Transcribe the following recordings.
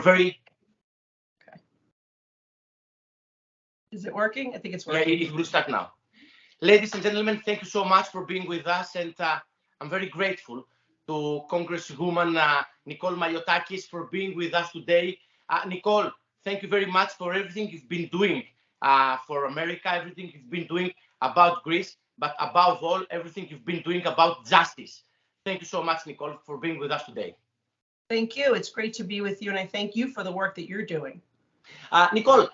very. Okay. Is it working? I think it's working. Yeah, it will start now. Ladies and gentlemen, thank you so much for being with us, and I'm very grateful to Congresswoman Nicole Malliotakis for being with us today. Nicole, thank you very much for everything you've been doing for America, everything you've been doing about Greece, but above all, everything you've been doing about justice. Thank you so much, Nicole, for being with us today. Thank you. It's great to be with you, and I thank you for the work that you're doing. Nicole,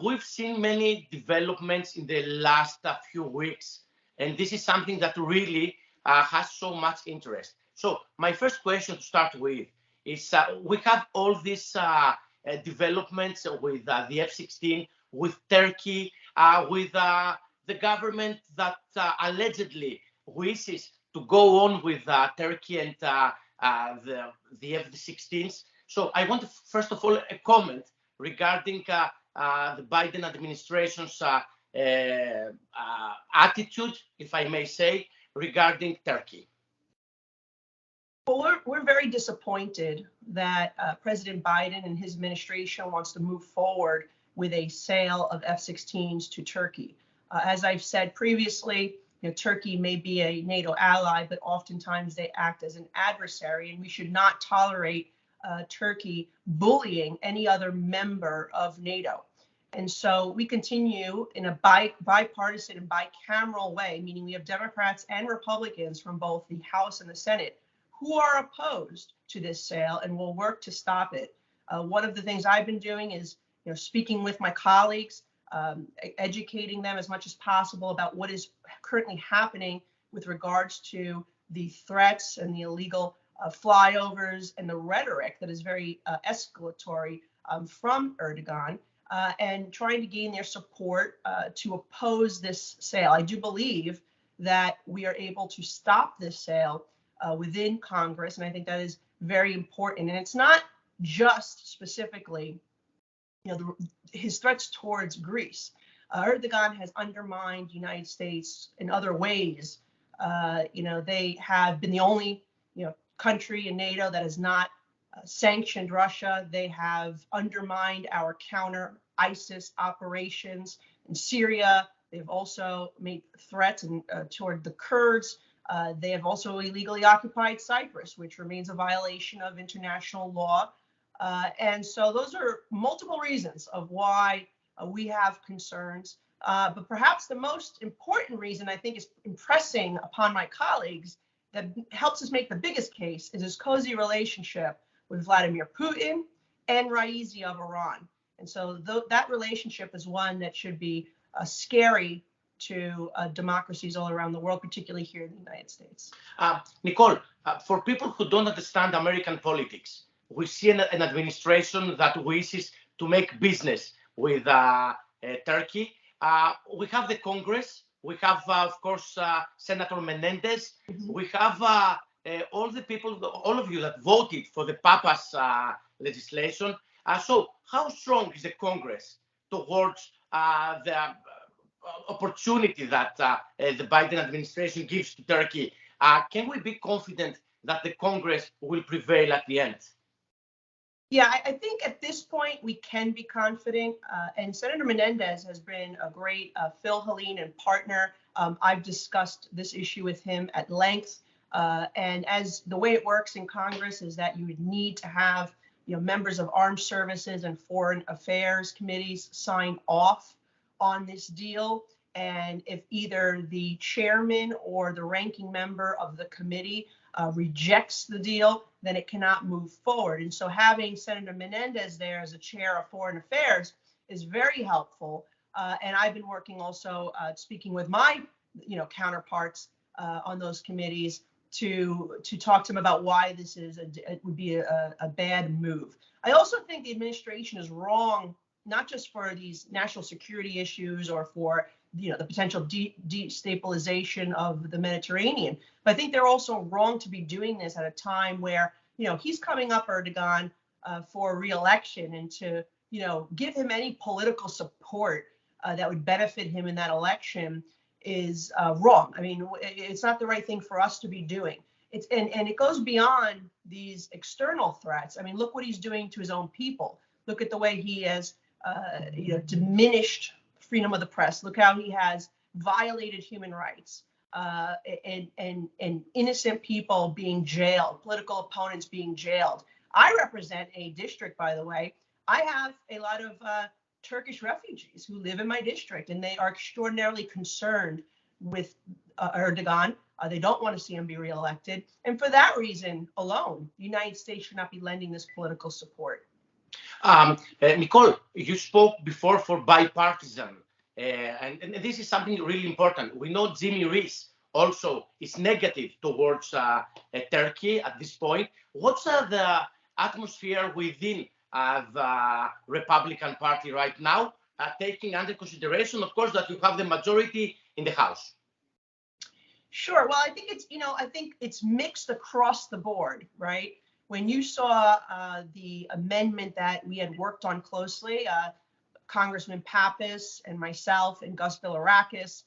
we've seen many developments in the last few weeks, and this is something that really has so much interest. So my first question to start with is we have all these developments with the F-16, with Turkey, with the government that allegedly wishes to go on with Turkey and the F-16s. So I want to, first of all, a comment regarding the Biden administration's attitude, if I may say, regarding Turkey. Well, we're very disappointed that President Biden and his administration wants to move forward with a sale of F-16s to Turkey. As I've said previously, Turkey may be a NATO ally, but oftentimes they act as an adversary, and we should not tolerate Turkey bullying any other member of NATO. And so we continue in a bipartisan and bicameral way, meaning we have Democrats and Republicans from both the House and the Senate who are opposed to this sale and will work to stop it. One of the things I've been doing is, speaking with my colleagues, educating them as much as possible about what is currently happening with regards to the threats and the illegal flyovers and the rhetoric that is very escalatory from Erdogan, and trying to gain their support to oppose this sale. I do believe that we are able to stop this sale within Congress, and I think that is very important. And it's not just specifically, his threats towards Greece. Erdogan has undermined the United States in other ways. They have been the only, country in NATO that has not sanctioned Russia. They have undermined our counter ISIS operations in Syria. They've also made threats toward the Kurds. They have also illegally occupied Cyprus, which remains a violation of international law. And so those are multiple reasons of why we have concerns. But perhaps the most important reason, I think, is impressing upon my colleagues that helps us make the biggest case is his cozy relationship with Vladimir Putin and Raisi of Iran. And so that relationship is one that should be scary to democracies all around the world, particularly here in the United States. Nicole, for people who don't understand American politics, we see an administration that wishes to make business with Turkey. We have the Congress. We have, of course, Senator Menendez. Mm-hmm. We have all the people, all of you that voted for the Papa's legislation. So how strong is the Congress towards the opportunity that the Biden administration gives to Turkey? Can we be confident that the Congress will prevail at the end? Yeah, I think at this point we can be confident. And Senator Menendez has been a great Phil Helene partner. I've discussed this issue with him at length. And as the way it works in Congress is that you would need to have members of armed services and foreign affairs committees sign off on this deal. And if either the chairman or the ranking member of the committee rejects the deal, then it cannot move forward. And so having Senator Menendez there as a chair of foreign affairs is very helpful. And I've been working also speaking with my counterparts on those committees to talk to them about why this it would be a bad move. I also think the administration is wrong, not just for these national security issues or for the potential destabilization of the Mediterranean, but I think they're also wrong to be doing this at a time where he's coming up, Erdogan, for re-election, and to give him any political support that would benefit him in that election is wrong. I mean, it's not the right thing for us to be doing. and it goes beyond these external threats. I mean, look what he's doing to his own people. Look at the way he has diminished freedom of the press. Look how he has violated human rights, and innocent people being jailed, political opponents being jailed. I represent a district, by the way. I have a lot of Turkish refugees who live in my district, and they are extraordinarily concerned with Erdogan. They don't want to see him be reelected. And for that reason alone, the United States should not be lending this political support. Nicole, you spoke before for bipartisan, and this is something really important. We know Jimmy Reese also is negative towards Turkey at this point. What's the atmosphere within the Republican Party right now, taking under consideration, of course, that you have the majority in the House? Sure. Well, I think it's mixed across the board, right? When you saw the amendment that we had worked on closely, Congressman Pappas and myself and Gus Bilirakis,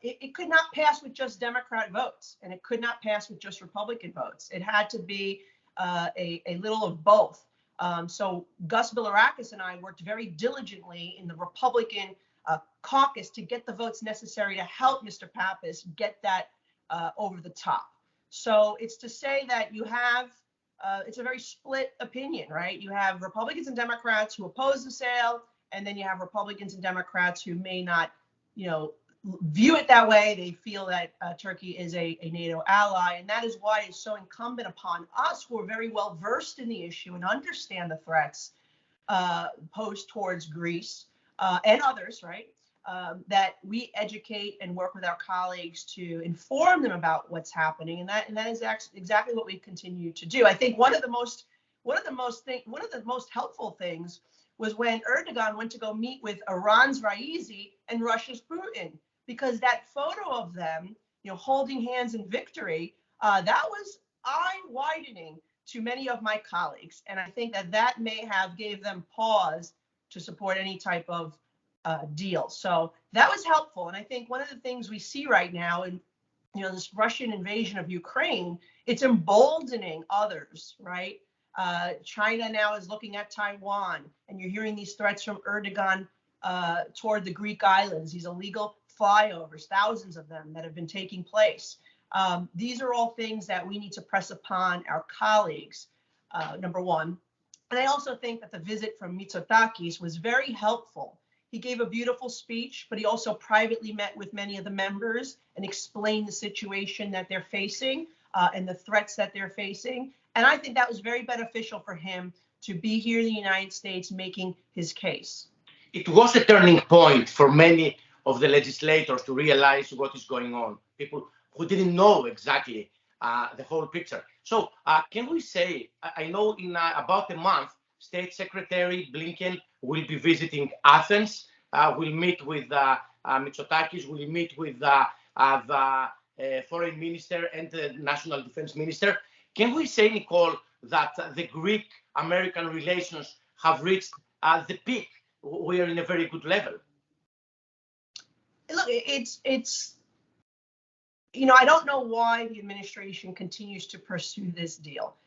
it could not pass with just Democrat votes, and it could not pass with just Republican votes. It had to be a little of both. So Gus Bilirakis and I worked very diligently in the Republican caucus to get the votes necessary to help Mr. Pappas get that over the top. So it's to say that you have, it's a very split opinion, right? You have Republicans and Democrats who oppose the sale, and then you have Republicans and Democrats who may not, view it that way. They feel that Turkey is a NATO ally, and that is why it's so incumbent upon us, who are very well versed in the issue and understand the threats posed towards Greece and others, right? That we educate and work with our colleagues to inform them about what's happening, and that is exactly what we continue to do. I think one of the most helpful things was when Erdogan went to go meet with Iran's Raisi and Russia's Putin, because that photo of them, holding hands in victory, that was eye-widening to many of my colleagues, and I think that may have gave them pause to support any type of deal. So that was helpful. And I think one of the things we see right now in this Russian invasion of Ukraine, it's emboldening others, right? China now is looking at Taiwan, and you're hearing these threats from Erdogan toward the Greek islands, these illegal flyovers, thousands of them that have been taking place. These are all things that we need to press upon our colleagues, number one. And I also think that the visit from Malliotakis was very helpful. He gave a beautiful speech, but he also privately met with many of the members and explained the situation that they're facing and the threats that they're facing. And I think that was very beneficial for him to be here in the United States making his case. It was a turning point for many of the legislators to realize what is going on. People who didn't know exactly the whole picture. So can we say, I know in about a month, State Secretary Blinken will be visiting Athens. We'll meet with Malliotakis. We'll meet with the Foreign Minister and the National Defense Minister. Can we say, Nicole, that the Greek-American relations have reached the peak? We are in a very good level. Look, it's I don't know why the administration continues to pursue this deal.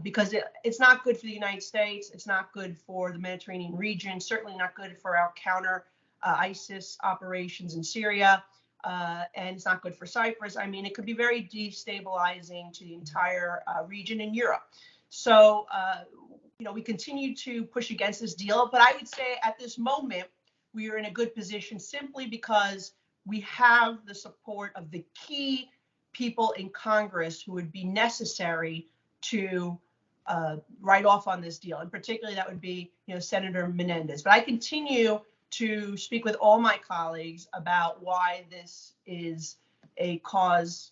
Because it's not good for the United States. It's not good for the Mediterranean region, certainly not good for our counter ISIS operations in Syria, and it's not good for Cyprus. I mean, it could be very destabilizing to the entire region in Europe. So, we continue to push against this deal. But I would say at this moment, we are in a good position simply because we have the support of the key people in Congress who would be necessary to write off on this deal. And particularly that would be, Senator Menendez. But I continue to speak with all my colleagues about why this is a cause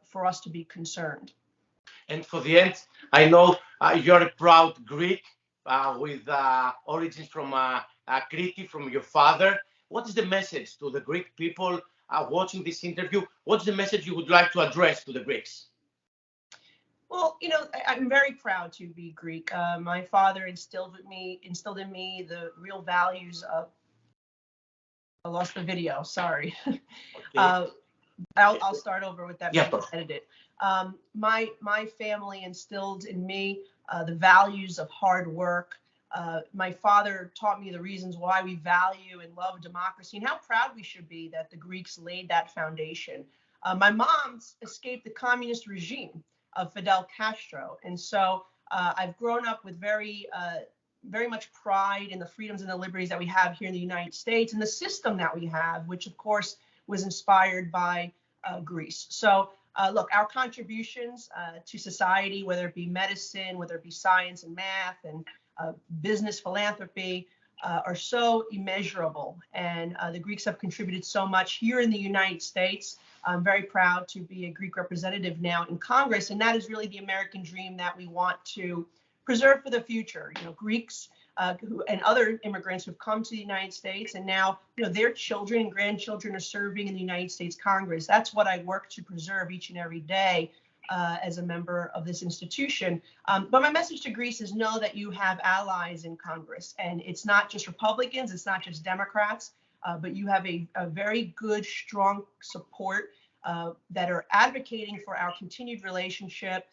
for us to be concerned. And for the end, I know you're a proud Greek with origins from Crete, from your father. What is the message to the Greek people watching this interview? What's the message you would like to address to the Greeks? Well, I'm very proud to be Greek. My father instilled in me the real values of. I lost the video. Sorry. Okay. I'll start over with that. Yeah, edited. My family instilled in me the values of hard work. My father taught me the reasons why we value and love democracy and how proud we should be that the Greeks laid that foundation. My mom escaped the communist regime of Fidel Castro, and so I've grown up with very much pride in the freedoms and the liberties that we have here in the United States and the system that we have, which of course was inspired by Greece. So look, our contributions to society, whether it be medicine, whether it be science and math and business philanthropy, are so immeasurable. And the Greeks have contributed so much here in the United States. I'm very proud to be a Greek representative now in Congress. And that is really the American dream that we want to preserve for the future. You know, Greeks and other immigrants who've come to the United States, and now, you know, their children and grandchildren are serving in the United States Congress. That's what I work to preserve each and every day as a member of this institution. But my message to Greece is know that you have allies in Congress, and it's not just Republicans, it's not just Democrats, but you have a very good, strong support that are advocating for our continued relationship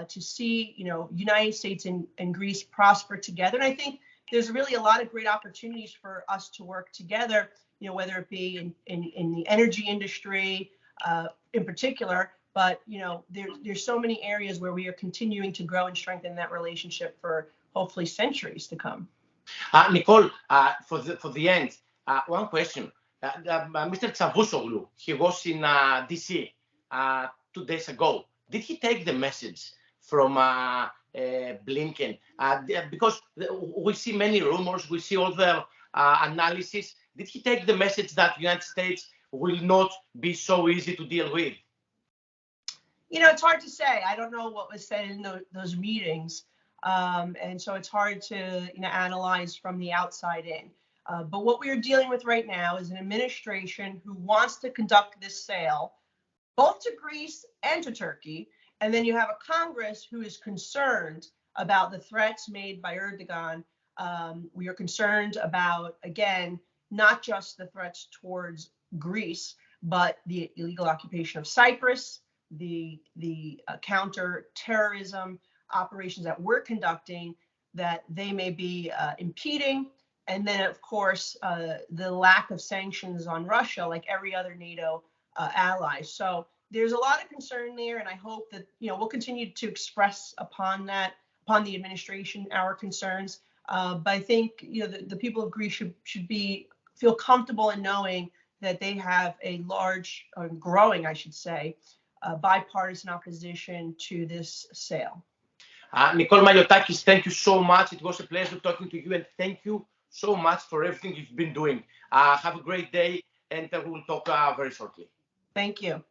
to see, you know, United States and Greece prosper together. And I think there's really a lot of great opportunities for us to work together, you know, whether it be in the energy industry in particular. But, you know, there's so many areas where we are continuing to grow and strengthen that relationship for hopefully centuries to come. Nicole, for the end, one question. Mr. Tsavusoglu, he was in D.C. 2 days ago. Did he take the message from Blinken? Because we see many rumors, we see all the analysis. Did he take the message that the United States will not be so easy to deal with? You know, it's hard to say. I don't know what was said in those meetings. And so it's hard to, you know, analyze from the outside in. But what we are dealing with right now is an administration who wants to conduct this sale both to Greece and to Turkey. And then you have a Congress who is concerned about the threats made by Erdogan. We are concerned about, again, not just the threats towards Greece, but the illegal occupation of Cyprus, the counter-terrorism operations that we're conducting that they may be impeding. And then, of course, the lack of sanctions on Russia, like every other NATO ally. So there's a lot of concern there, and I hope that, you know, we'll continue to express upon the administration our concerns. But I think, you know, the people of Greece should feel comfortable in knowing that they have a large, growing, I should say, bipartisan opposition to this sale. Nicole Malliotakis, thank you so much. It was a pleasure talking to you, and thank you so much for everything you've been doing. Have a great day, and we will talk very shortly. Thank you.